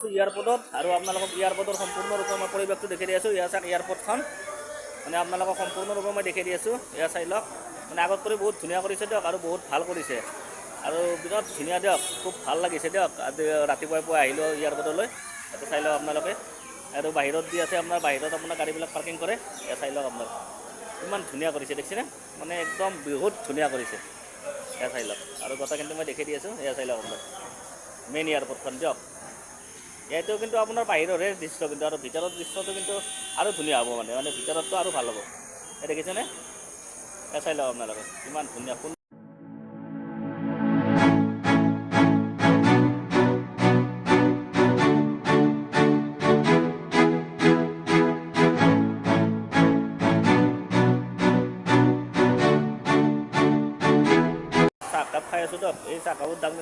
এয়াৰপৰ্টত আৰু আপোনালোকক এয়াৰপৰ্টৰ সম্পূৰ্ণৰূপে মই পৰিৱেশটো দেখাই দি আছোঁ। চাওক এয়াৰপৰ্টখন মানে আপোনালোকক সম্পূৰ্ণৰূপে মই দেখাই দি আছোঁ। চাই লওক মানে আগত কৰি বহুত ধুনীয়া কৰিছে দিয়ক আৰু বহুত ভাল কৰিছে আৰু বিৰাট ধুনীয়া দিয়ক, খুব ভাল লাগিছে দিয়ক। ৰাতিপুৱাই পুৱা আহিলোঁ এয়াৰপৰ্টলৈ, এইটো চাই লওক আপোনালোকে। আৰু বাহিৰত দি আছে আপোনাৰ, বাহিৰত আপোনাৰ গাড়ীবিলাক পাৰ্কিং কৰে। চাই লওক আপোনালোকে ইমান ধুনীয়া কৰিছে দেখিছেনে, মানে একদম বহুত ধুনীয়া কৰিছে। চাই লওক আৰু গোটেইখিনি মই দেখাই দি আছোঁ। চাই লওক আপোনাৰ মেইন এয়াৰপৰ্টখন দিয়ক। এইটো কিন্তু আপোনাৰ বাহিৰৰহে দৃশ্য, কিন্তু আৰু ভিতৰৰ দৃশ্যটো কিন্তু আৰু ধুনীয়া হ'ব মানে ভিতৰতটো আৰু ভাল হ'ব। এই দেখিছেনে? চাই লওক আপোনালোকে ইমান ধুনীয়া। চাহকাপ খাই আছোঁ দিয়ক। এই চাহকাপৰ দাম